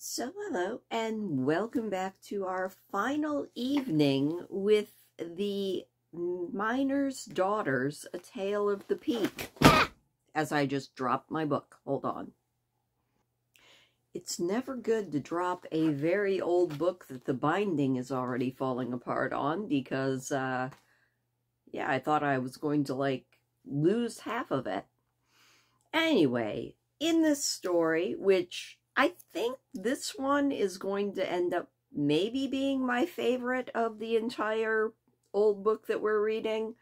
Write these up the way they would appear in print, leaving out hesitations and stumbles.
So hello and welcome back to our final evening with the Miner's Daughters, A Tale of the Peak. As I just dropped my book. Hold on. It's never good to drop a very old book that the binding is already falling apart on because, yeah, I thought I was going to, lose half of it. Anyway, in this story, which I think this one is going to end up maybe being my favorite of the entire old book that we're reading.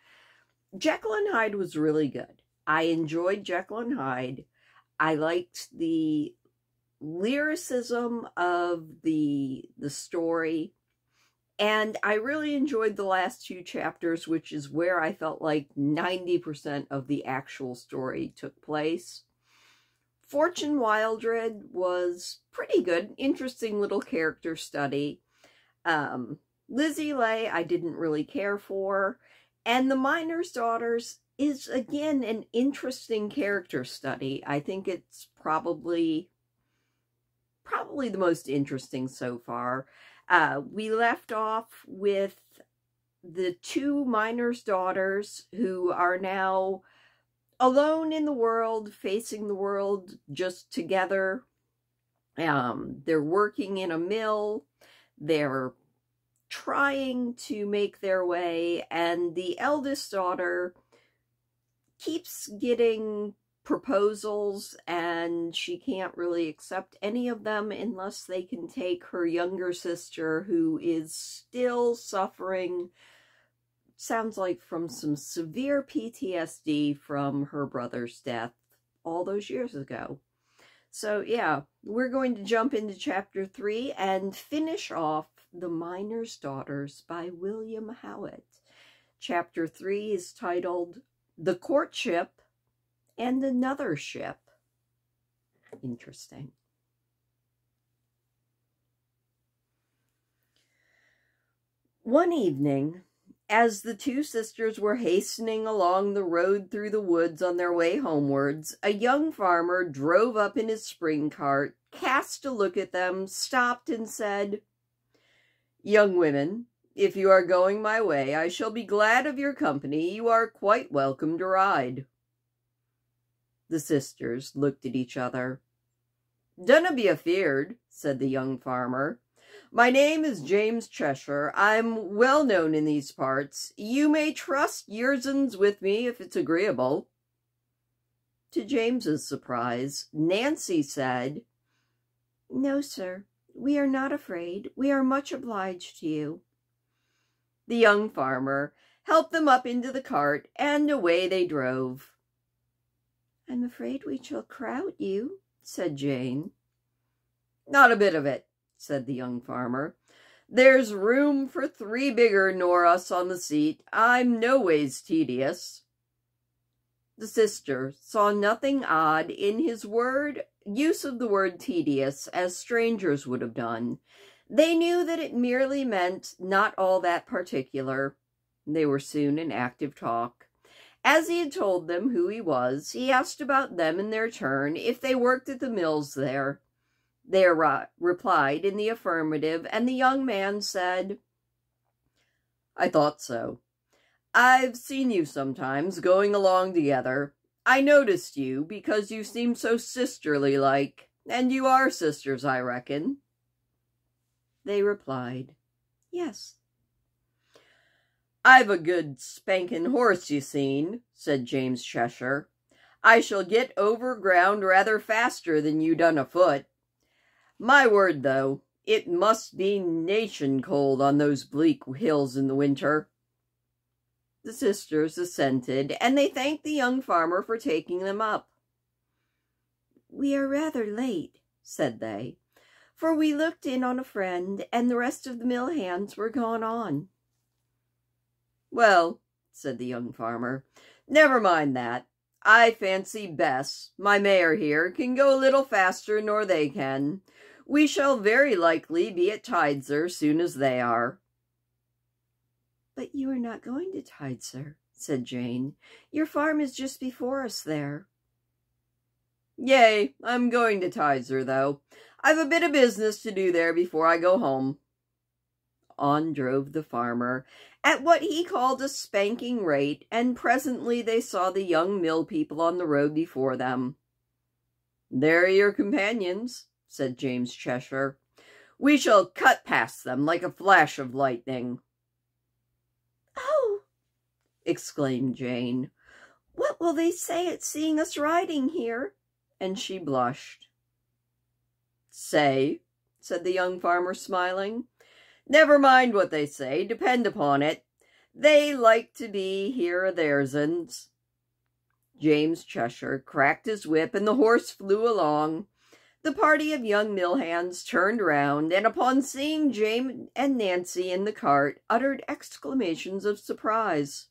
Jekyll and Hyde was really good. I enjoyed Jekyll and Hyde. I liked the lyricism of the story. And I really enjoyed the last two chapters, which is where I felt like 90% of the actual story took place. Fortune Wildred was pretty good, interesting little character study. Lizzie Lay I didn't really care for. And The Miner's Daughters is, again, an interesting character study. I think it's probably the most interesting so far. We left off with the two miners' daughters who are now alone in the world, facing the world just together. They're working in a mill. They're trying to make their way, and the eldest daughter keeps getting proposals, and she can't really accept any of them unless they can take her younger sister, who is still suffering, sounds like from some severe PTSD from her brother's death all those years ago. So yeah, we're going to jump into chapter 3 and finish off The Miner's Daughters by William Howitt. Chapter 3 is titled The Courtship and Another Ship. Interesting. One evening, as the two sisters were hastening along the road through the woods on their way homewards, a young farmer drove up in his spring cart, cast a look at them, stopped and said, "Young women, if you are going my way, I shall be glad of your company. You are quite welcome to ride." The sisters looked at each other. "Dunna be afeard," said the young farmer. "My name is James Cheshire. I'm well known in these parts. You may trust yoursens with me if it's agreeable." To James's surprise, Nancy said, "No, sir, we are not afraid. We are much obliged to you." The young farmer helped them up into the cart, and away they drove. "I'm afraid we shall crowd you," said Jane. "Not a bit of it," said the young farmer. "There's room for 3 bigger nor us on the seat. I'm no ways tedious." The sister saw nothing odd in his use of the word tedious, as strangers would have done. They knew that it merely meant not all that particular. They were soon in active talk. As he had told them who he was, he asked about them in their turn, if they worked at the mills there. They replied in the affirmative, and the young man said, "I thought so. I've seen you sometimes going along together. I noticed you because you seem so sisterly-like, and you are sisters, I reckon." They replied, "Yes." "I've a good spanking horse, you seen," said James Cheshire. "I shall get over ground rather faster than you done afoot. My word, though, it must be nation cold on those bleak hills in the winter." The sisters assented, and they thanked the young farmer for taking them up. "We are rather late," said they, "for we looked in on a friend, and the rest of the mill hands were gone on." "Well," said the young farmer, "never mind that. I fancy Bess, my mare here, can go a little faster nor they can. We shall very likely be at Tidesor soon as they are." "But you are not going to Tidesor," said Jane. "Your farm is just before us there." "Yea, I'm going to Tidesor, though. I've a bit of business to do there before I go home." On drove the farmer, at what he called a spanking rate, and presently they saw the young mill people on the road before them. "There are your companions," said James Cheshire. "We shall cut past them like a flash of lightning." "Oh!" exclaimed Jane. "What will they say at seeing us riding here?" And she blushed. "Say," said the young farmer, smiling. "Never mind what they say. Depend upon it, they like to be here theirsens." James Cheshire cracked his whip, and the horse flew along. The party of young mill hands turned round, and upon seeing Jane and Nancy in the cart, uttered exclamations of surprise.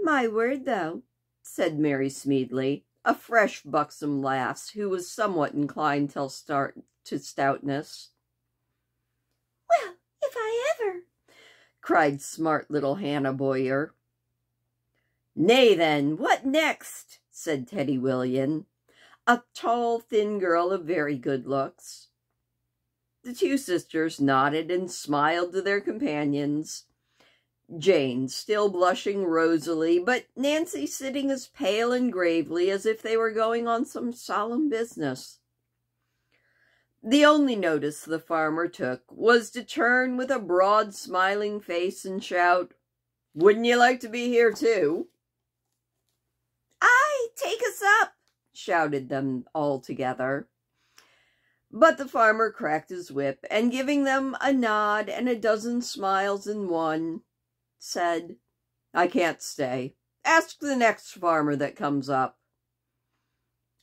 "My word, though," said Mary Smeadley, a fresh, buxom lass who was somewhat inclined to stoutness. "Well, if I ever!" cried smart little Hannah Boyer. "Nay, then, what next?" said Teddy William, a tall, thin girl of very good looks. The two sisters nodded and smiled to their companions, Jane still blushing rosily, but Nancy sitting as pale and gravely as if they were going on some solemn business. The only notice the farmer took was to turn with a broad, smiling face and shout, "Wouldn't you like to be here, too?" "Aye, take us up!" shouted them all together. But the farmer cracked his whip, and giving them a nod and a dozen smiles in one, said, "I can't stay. Ask the next farmer that comes up."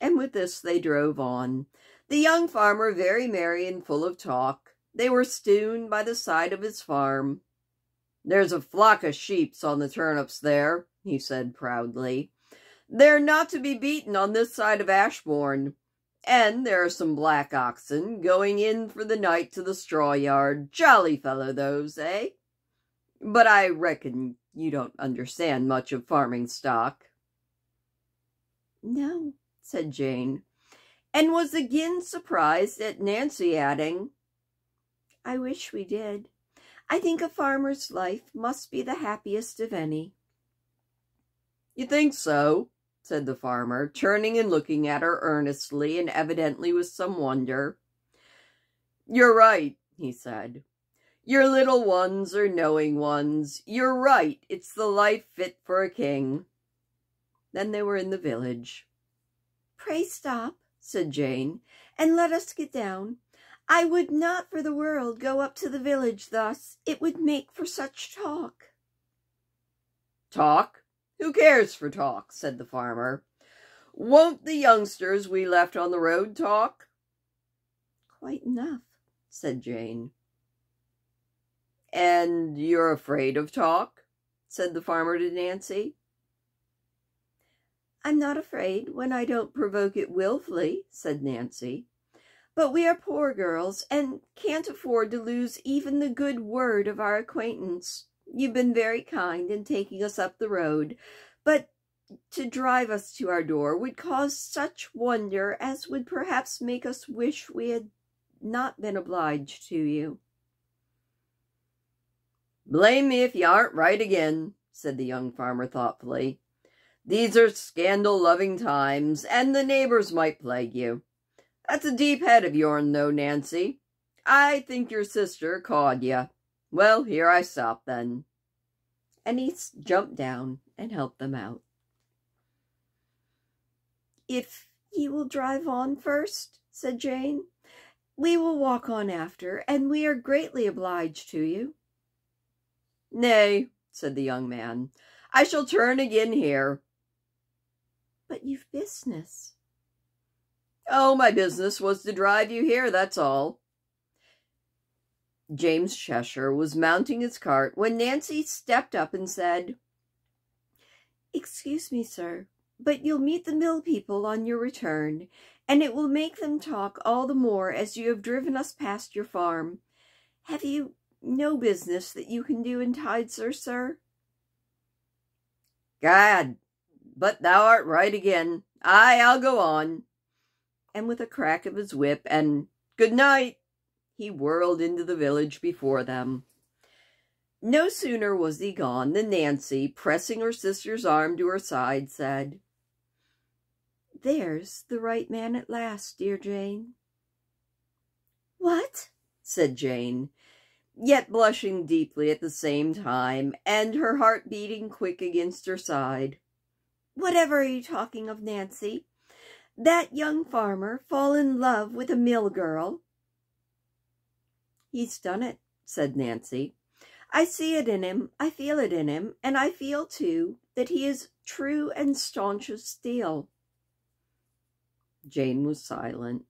And with this they drove on, the young farmer very merry and full of talk. They were stewing by the side of his farm. "There's a flock of sheeps on the turnips there," he said proudly. "They're not to be beaten on this side of Ashbourne. And there are some black oxen going in for the night to the straw yard. Jolly fellow those, eh? But I reckon you don't understand much of farming stock." "No," said Jane, and was again surprised at Nancy adding, "I wish we did. I think a farmer's life must be the happiest of any." "You think so?" said the farmer, turning and looking at her earnestly and evidently with some wonder. "You're right," he said. "Your little ones are knowing ones. You're right. It's the life fit for a king." Then they were in the village. "Pray stop," said Jane, "and let us get down. I would not for the world go up to the village thus. It would make for such talk." "Talk? Who cares for talk?" said the farmer. "Won't the youngsters we left on the road talk?" "Quite enough," said Jane. "And you're afraid of talk?" said the farmer to Nancy. "I'm not afraid when I don't provoke it willfully," said Nancy. "But we are poor girls and can't afford to lose even the good word of our acquaintance. You've been very kind in taking us up the road, but to drive us to our door would cause such wonder as would perhaps make us wish we had not been obliged to you." "Blame me if you aren't right again," said the young farmer thoughtfully. "These are scandal-loving times, and the neighbors might plague you. That's a deep head of yourn, though, Nancy. I think your sister cawed you. Well, here I stop, then." And he jumped down and helped them out. "If you will drive on first," said Jane, "we will walk on after, and we are greatly obliged to you." "Nay," said the young man, "I shall turn again here." "But you've business." "Oh, my business was to drive you here, that's all." James Cheshire was mounting his cart when Nancy stepped up and said, "Excuse me, sir, but you'll meet the mill people on your return, and it will make them talk all the more as you have driven us past your farm. Have you no business that you can do in Tidesor, sir?" "Gad, but thou art right again. Aye, I'll go on." and with a crack of his whip and "Good night," he whirled into the village before them. No sooner was he gone than Nancy, pressing her sister's arm to her side, said, "There's the right man at last, dear Jane." "What?" said Jane, yet blushing deeply at the same time, and her heart beating quick against her side. "Whatever are you talking of, Nancy? That young farmer fall in love with a mill girl?" "He's done it," said Nancy. "I see it in him, I feel it in him, and I feel, too, that he is true and staunch as steel." Jane was silent.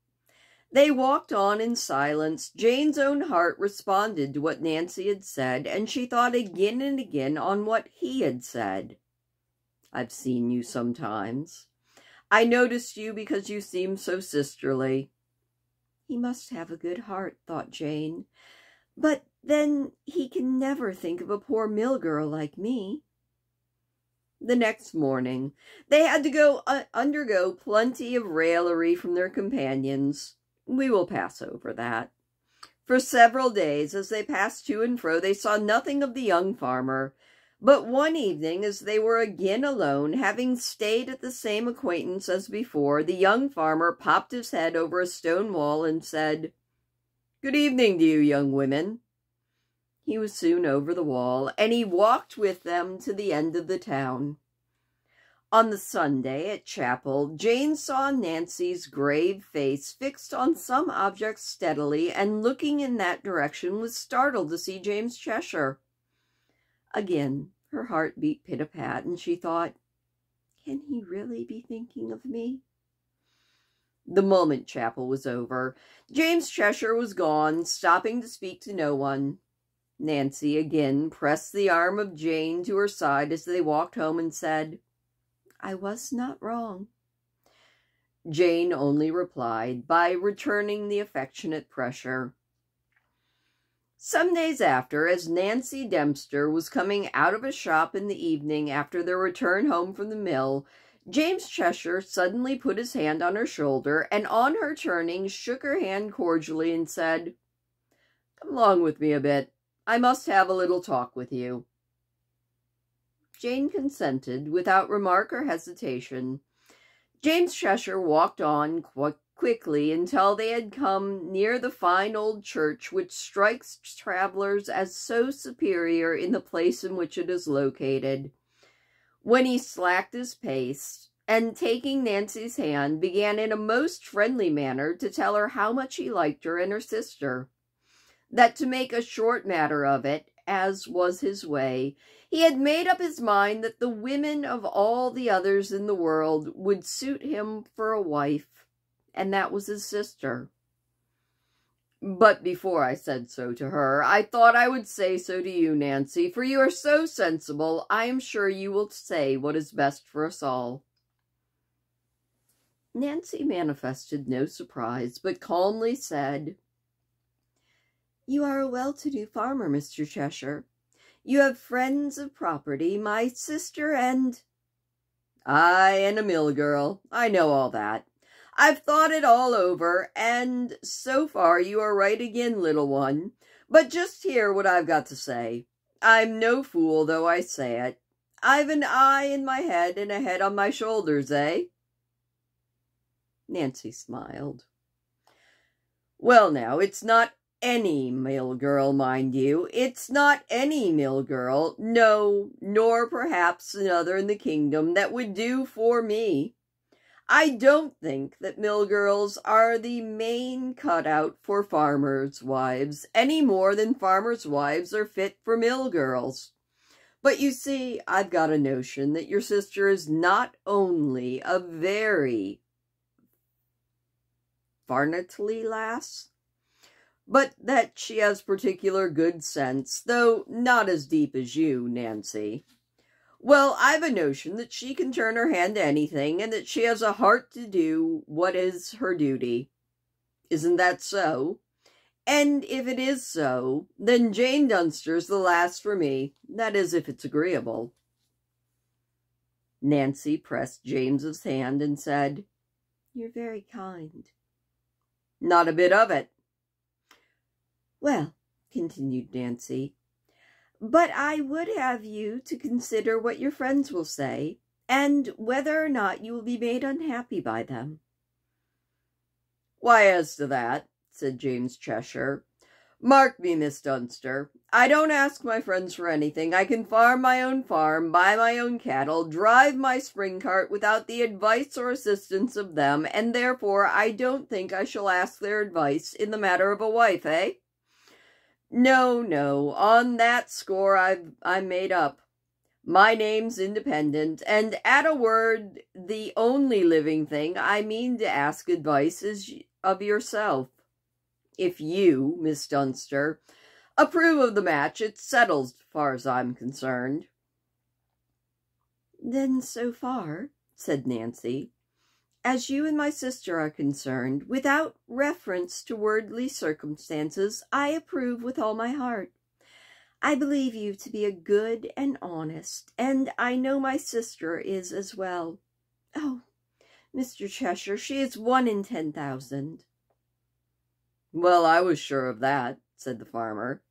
They walked on in silence. Jane's own heart responded to what Nancy had said, and she thought again and again on what he had said. "I've seen you sometimes. I noticed you because you seemed so sisterly." "He must have a good heart," thought Jane. "But then he can never think of a poor mill girl like me." The next morning, they had to undergo plenty of raillery from their companions. We will pass over that. For several days, as they passed to and fro, they saw nothing of the young farmer. But one evening, as they were again alone, having stayed at the same acquaintance as before, the young farmer popped his head over a stone wall and said, "Good evening to you, young women." He was soon over the wall, and he walked with them to the end of the town. On the Sunday at chapel, Jane saw Nancy's grave face fixed on some object steadily, and looking in that direction was startled to see James Cheshire. Again, her heart beat pit-a-pat, and she thought, "Can he really be thinking of me?" The moment chapel was over, James Cheshire was gone, stopping to speak to no one. Nancy again pressed the arm of Jane to her side as they walked home and said, "I was not wrong." Jane only replied by returning the affectionate pressure. Some days after, as Nancy Dempster was coming out of a shop in the evening after their return home from the mill, James Cheshire suddenly put his hand on her shoulder, and on her turning, shook her hand cordially and said, "Come along with me a bit. I must have a little talk with you." Jane consented without remark or hesitation. James Cheshire walked on quickly until they had come near the fine old church which strikes travelers as so superior in the place in which it is located, when he slacked his pace, and taking Nancy's hand, began in a most friendly manner to tell her how much he liked her and her sister. That, to make a short matter of it, as was his way, he had made up his mind that the women of all the others in the world would suit him for a wife, and that was his sister. But before I said so to her, I thought I would say so to you, Nancy, for you are so sensible, I am sure you will say what is best for us all. Nancy manifested no surprise, but calmly said, "You are a well-to-do farmer, Mr. Cheshire. You have friends of property, my sister and—" "Aye, and a mill girl. I know all that. I've thought it all over, and so far you are right again, little one. But just hear what I've got to say. I'm no fool, though I say it. I've an eye in my head and a head on my shoulders, eh?" Nancy smiled. "Well, now, it's not any mill girl, mind you. It's not any mill girl, no, nor perhaps another in the kingdom that would do for me. I don't think that mill girls are the main cut-out for farmers' wives, any more than farmers' wives are fit for mill girls. But you see, I've got a notion that your sister is not only a very farnetly lass, but that she has particular good sense, though not as deep as you, Nancy. Well, I've a notion that she can turn her hand to anything, and that she has a heart to do what is her duty. Isn't that so? And if it is so, then Jane Dunster's the lass for me, that is, if it's agreeable." Nancy pressed James's hand and said, You're very kind. Not a bit of it. Well, continued Nancy, but I would have you to consider what your friends will say, and whether or not you will be made unhappy by them. Why, as to that, said James Cheshire, mark me, Miss Dunster, I don't ask my friends for anything. I can farm my own farm, buy my own cattle, drive my spring cart without the advice or assistance of them, and therefore I don't think I shall ask their advice in the matter of a wife, eh? No, no, on that score I'm made up. My name's independent, and at a word, the only living thing I mean to ask advice is of yourself. If you, Miss Dunster, approve of the match, it's settled as far as I'm concerned. Then so far, said Nancy, as you and my sister are concerned, without reference to worldly circumstances, I approve with all my heart. I believe you to be a good and honest, and I know my sister is as well. Oh, Mr. Cheshire, she is 1 in 10,000. Well, I was sure of that, said the farmer.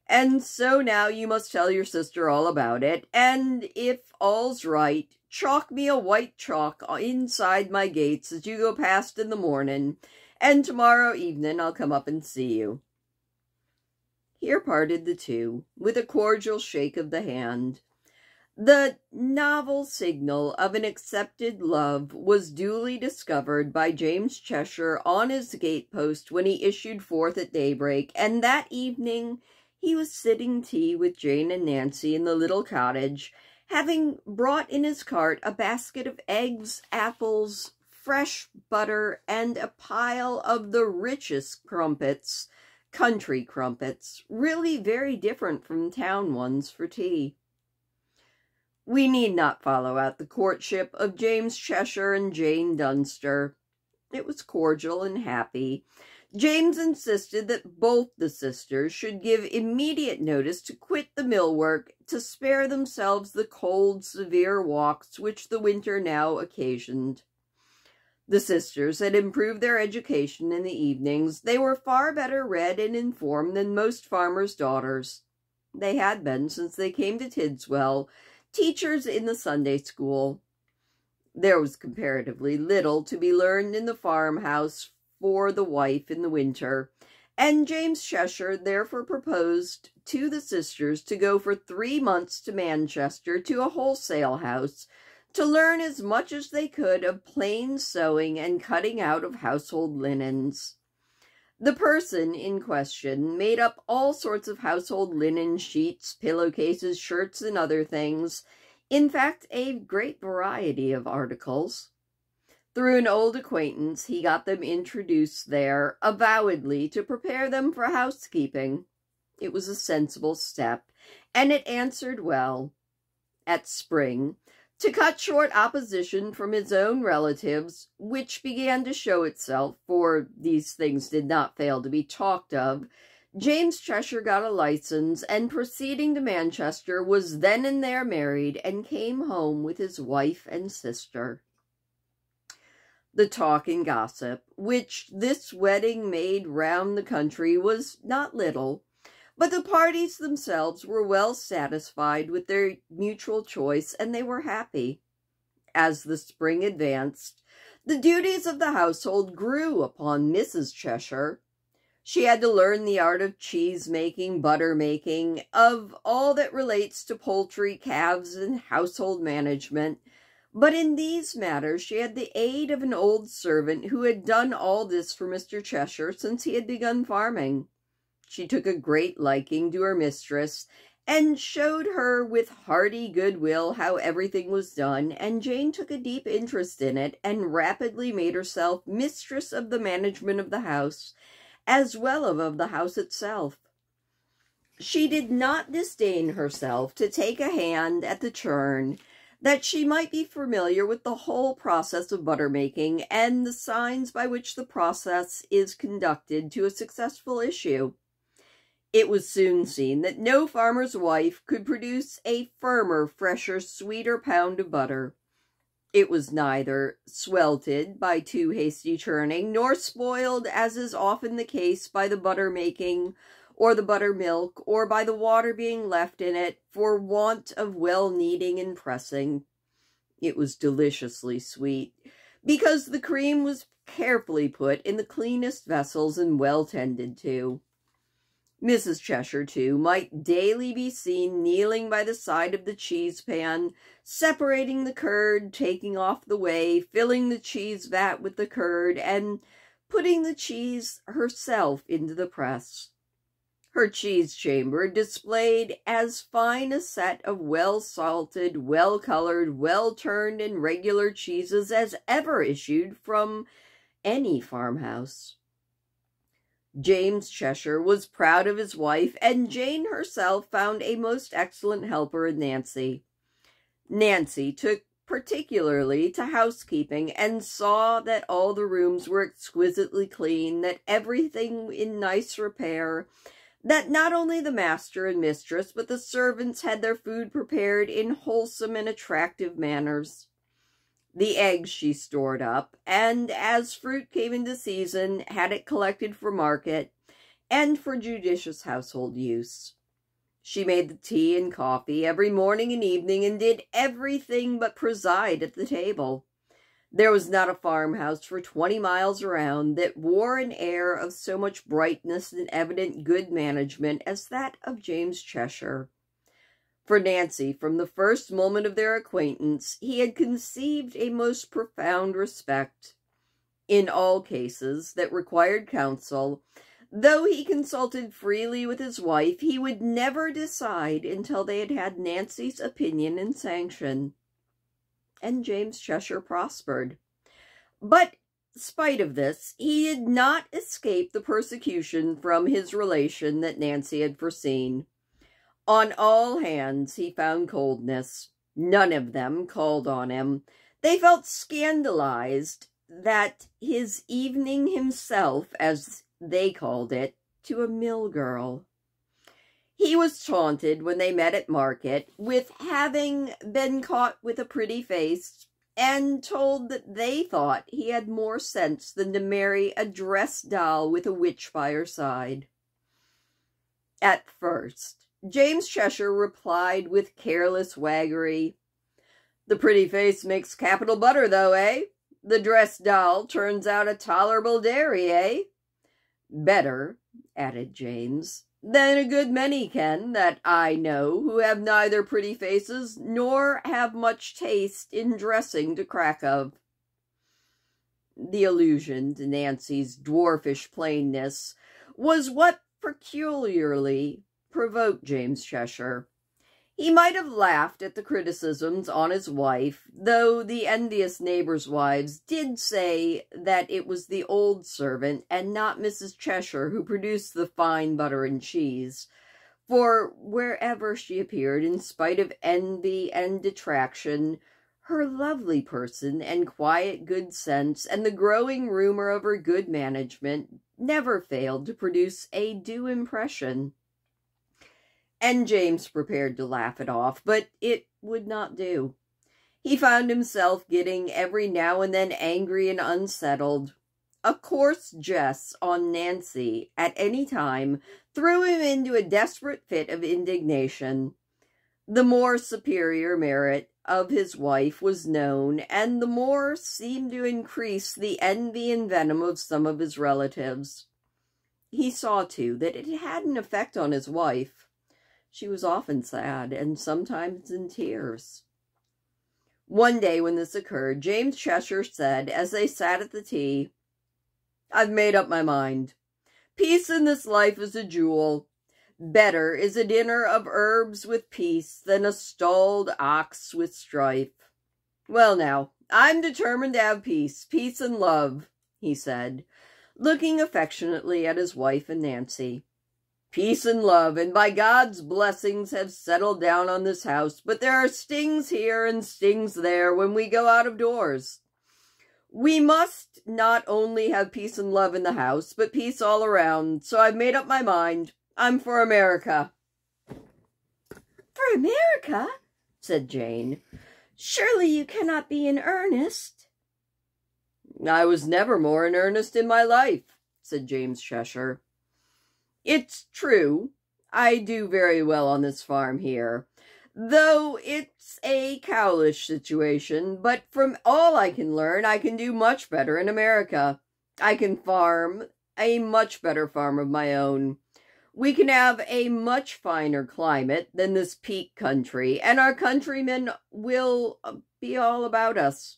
And so now you must tell your sister all about it, and if all's right, chalk me a white chalk inside my gates as you go past in the morning, and tomorrow evening I'll come up and see you. Here parted the two, with a cordial shake of the hand. The novel signal of an accepted love was duly discovered by James Cheshire on his gatepost when he issued forth at daybreak, and that evening he was sitting tea with Jane and Nancy in the little cottage, having brought in his cart a basket of eggs, apples, fresh butter, and a pile of the richest crumpets, country crumpets, really very different from town ones, for tea. We need not follow out the courtship of James Cheshire and Jane Dunster. It was cordial and happy. James insisted that both the sisters should give immediate notice to quit the millwork, to spare themselves the cold, severe walks which the winter now occasioned. The sisters had improved their education in the evenings. They were far better read and informed than most farmers' daughters. They had been, since they came to Tidswell, teachers in the Sunday school. There was comparatively little to be learned in the farmhouse for the wife in the winter, and James Cheshire therefore proposed to the sisters to go for 3 months to Manchester to a wholesale house, to learn as much as they could of plain sewing and cutting out of household linens. The person in question made up all sorts of household linen, sheets, pillowcases, shirts, and other things, in fact, a great variety of articles. Through an old acquaintance, he got them introduced there, avowedly to prepare them for housekeeping. It was a sensible step, and it answered well. At spring, to cut short opposition from his own relatives, which began to show itself, for these things did not fail to be talked of, James Cheshire got a license, and proceeding to Manchester, was then and there married, and came home with his wife and sister. The talk and gossip which this wedding made round the country was not little, but the parties themselves were well satisfied with their mutual choice, and they were happy. As the spring advanced, the duties of the household grew upon Mrs. Cheshire. She had to learn the art of cheese-making, butter-making, of all that relates to poultry, calves, and household management. But in these matters she had the aid of an old servant who had done all this for Mr. Cheshire since he had begun farming. She took a great liking to her mistress, and showed her with hearty goodwill how everything was done, and Jane took a deep interest in it, and rapidly made herself mistress of the management of the house, as well as of the house itself. She did not disdain herself to take a hand at the churn, that she might be familiar with the whole process of butter-making, and the signs by which the process is conducted to a successful issue. It was soon seen that no farmer's wife could produce a firmer, fresher, sweeter pound of butter. It was neither swelted by too hasty churning, nor spoiled, as is often the case, by the butter making, or the buttermilk, or by the water being left in it for want of well kneading and pressing. It was deliciously sweet, because the cream was carefully put in the cleanest vessels and well tended to. Mrs. Cheshire, too, might daily be seen kneeling by the side of the cheese pan, separating the curd, taking off the whey, filling the cheese vat with the curd, and putting the cheese herself into the press. Her cheese chamber displayed as fine a set of well-salted, well-colored, well-turned, and regular cheeses as ever issued from any farmhouse. James Cheshire was proud of his wife, and Jane herself found a most excellent helper in Nancy. Nancy took particularly to housekeeping, and saw that all the rooms were exquisitely clean, that everything in nice repair, that not only the master and mistress, but the servants had their food prepared in wholesome and attractive manners. The eggs she stored up, and as fruit came into season, had it collected for market, and for judicious household use. She made the tea and coffee every morning and evening, and did everything but preside at the table. There was not a farmhouse for 20 miles around that wore an air of so much brightness and evident good management as that of James Cheshire. For Nancy, from the first moment of their acquaintance, he had conceived a most profound respect. In all cases that required counsel, though he consulted freely with his wife, he would never decide until they had had Nancy's opinion and sanction. And James Cheshire prospered. But, spite of this, he did not escape the persecution from his relation that Nancy had foreseen. On all hands he found coldness. None of them called on him. They felt scandalized that his evening himself, as they called it, to a mill girl. He was taunted when they met at market with having been caught with a pretty face, and told that they thought he had more sense than to marry a dressed doll with a witch by her side. At first, James Cheshire replied with careless waggery, "The pretty face makes capital butter, though, eh? The dressed doll turns out a tolerable dairy, eh?" "Better," added James, "than a good many can, that I know, who have neither pretty faces, nor have much taste in dressing to crack of." The allusion to Nancy's dwarfish plainness was what peculiarly provoked James Cheshire. He might have laughed at the criticisms on his wife, though the envious neighbors' wives did say that it was the old servant and not Mrs. Cheshire who produced the fine butter and cheese, for wherever she appeared, in spite of envy and detraction, her lovely person and quiet good sense and the growing rumor of her good management never failed to produce a due impression. And James prepared to laugh it off, but it would not do. He found himself getting every now and then angry and unsettled. A coarse jest on Nancy at any time threw him into a desperate fit of indignation. The more superior merit of his wife was known, and the more seemed to increase the envy and venom of some of his relatives. He saw, too, that it had an effect on his wife. She was often sad, and sometimes in tears. One day when this occurred, James Cheshire said, as they sat at the tea, "I've made up my mind. Peace in this life is a jewel. Better is a dinner of herbs with peace than a stalled ox with strife. Well now, I'm determined to have peace and love," he said, looking affectionately at his wife and Nancy. "Peace and love, and by God's blessings have settled down on this house, but there are stings here and stings there when we go out of doors. We must not only have peace and love in the house, but peace all around, so I've made up my mind. I'm for America." "For America?" said Jane. Surely you cannot be in earnest. I was never more in earnest in my life, said James Cheshire. It's true, I do very well on this farm here, though it's a cowlish situation, but from all I can learn, I can do much better in America. I can farm a much better farm of my own. We can have a much finer climate than this peak country, and our countrymen will be all about us.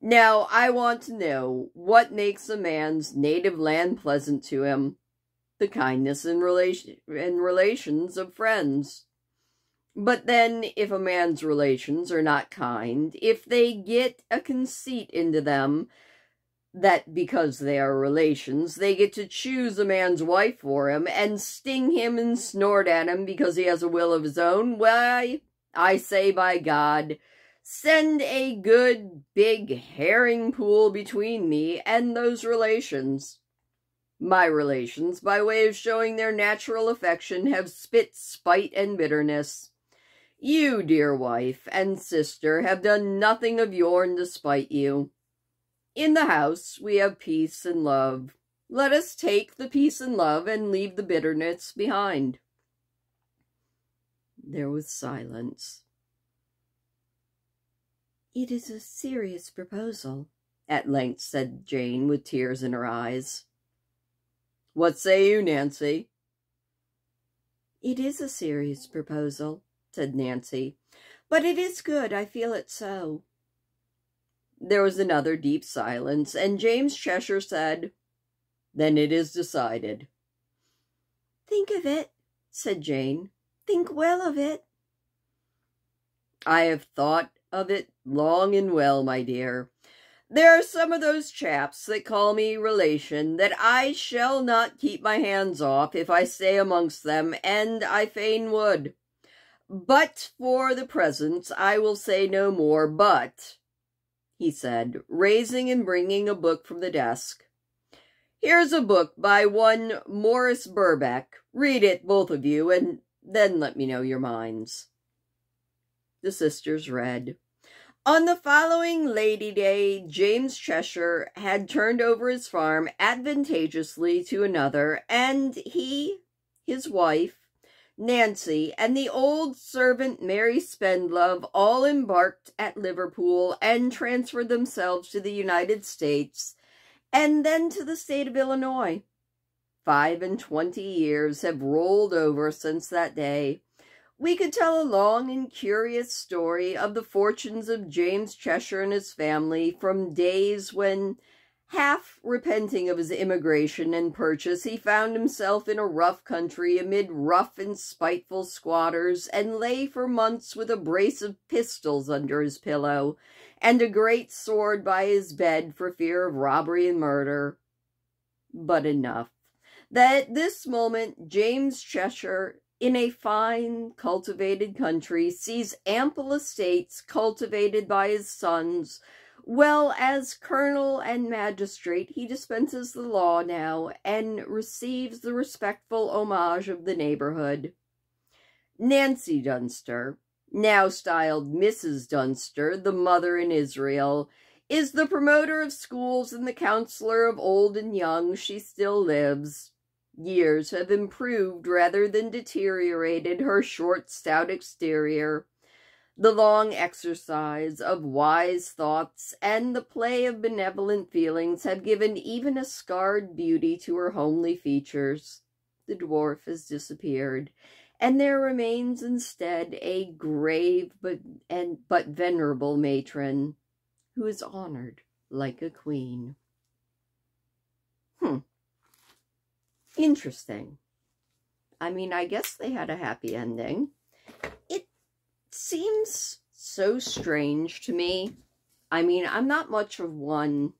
Now, I want to know what makes a man's native land pleasant to him. The kindness and relations of friends. But then, if a man's relations are not kind, if they get a conceit into them that because they are relations, they get to choose a man's wife for him and sting him and snort at him because he has a will of his own, why, I say by God, send a good big herring pool between me and those relations. My relations, by way of showing their natural affection, have spit spite and bitterness. You, dear wife and sister, have done nothing of yourn to spite you. In the house we have peace and love. Let us take the peace and love and leave the bitterness behind. There was silence. It is a serious proposal, at length said Jane, with tears in her eyes. What say you, Nancy? It is a serious proposal, said Nancy, but it is good, I feel it so. There was another deep silence, and James Cheshire said, Then it is decided. Think of it, said Jane. Think well of it. I have thought of it long and well, my dear. There are some of those chaps that call me relation that I shall not keep my hands off if I stay amongst them, and I fain would. But for the present I will say no more, but, he said, raising and bringing a book from the desk. Here's a book by one Morris Burbeck. Read it, both of you, and then let me know your minds. The sisters read. On the following Lady Day, James Cheshire had turned over his farm advantageously to another, and he, his wife, Nancy, and the old servant Mary Spendlove all embarked at Liverpool and transferred themselves to the United States, and then to the state of Illinois. 25 years have rolled over since that day. We could tell a long and curious story of the fortunes of James Cheshire and his family from days when, half repenting of his immigration and purchase, he found himself in a rough country amid rough and spiteful squatters, and lay for months with a brace of pistols under his pillow and a great sword by his bed for fear of robbery and murder. But enough. That at this moment James Cheshire, in a fine, cultivated country, sees ample estates cultivated by his sons. Well, as colonel and magistrate, he dispenses the law now, and receives the respectful homage of the neighborhood. Nancy Dunster, now styled Mrs. Dunster, the mother in Israel, is the promoter of schools and the counselor of old and young. She still lives. Years have improved rather than deteriorated her short, stout exterior. The long exercise of wise thoughts and the play of benevolent feelings have given even a scarred beauty to her homely features. The dwarf has disappeared, and there remains instead a grave but venerable matron, who is honored like a queen. Interesting. I mean, I guess they had a happy ending. It seems so strange to me. I mean, I'm not much of one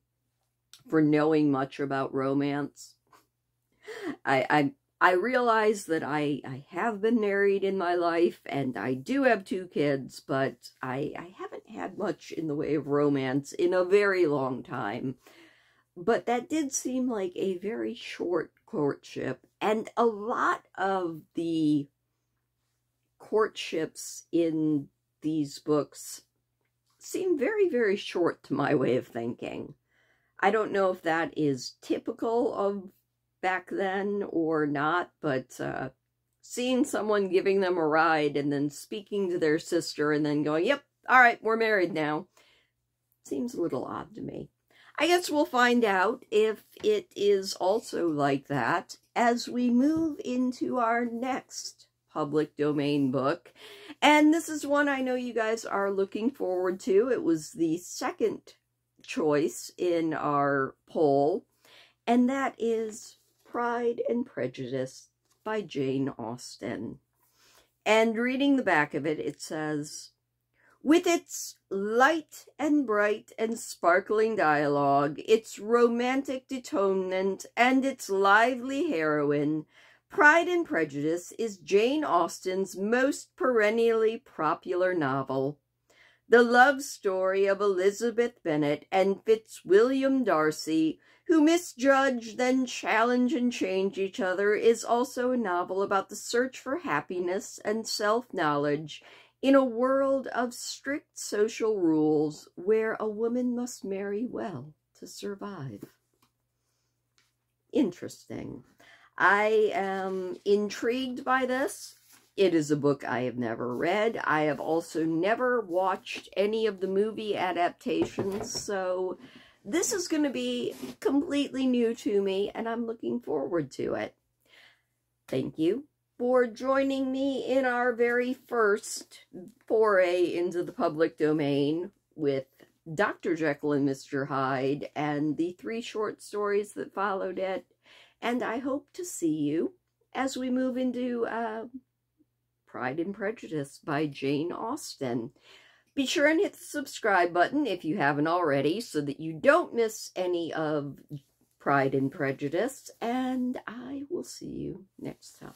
for knowing much about romance. I realize that I have been married in my life, and I do have 2 kids, but I haven't had much in the way of romance in a very long time. But that did seem like a very short courtship, and a lot of the courtships in these books seem very, very short to my way of thinking. I don't know if that is typical of back then or not, but seeing someone giving them a ride and then speaking to their sister and then going, yep, all right, we're married now, seems a little odd to me. I guess we'll find out if it is also like that as we move into our next public domain book. And this is one I know you guys are looking forward to. It was the second choice in our poll, and that is Pride and Prejudice by Jane Austen. And reading the back of it, it says, with its light and bright and sparkling dialogue, its romantic atonement, and its lively heroine, Pride and Prejudice is Jane Austen's most perennially popular novel. The love story of Elizabeth Bennet and Fitzwilliam Darcy, who misjudge, then challenge and change each other, is also a novel about the search for happiness and self-knowledge in a world of strict social rules where a woman must marry well to survive. Interesting. I am intrigued by this. It is a book I have never read. I have also never watched any of the movie adaptations, so this is going to be completely new to me, and I'm looking forward to it. Thank you for joining me in our very first foray into the public domain with Dr. Jekyll and Mr. Hyde and the 3 short stories that followed it. And I hope to see you as we move into Pride and Prejudice by Jane Austen. Be sure and hit the subscribe button if you haven't already so that you don't miss any of Pride and Prejudice. And I will see you next time.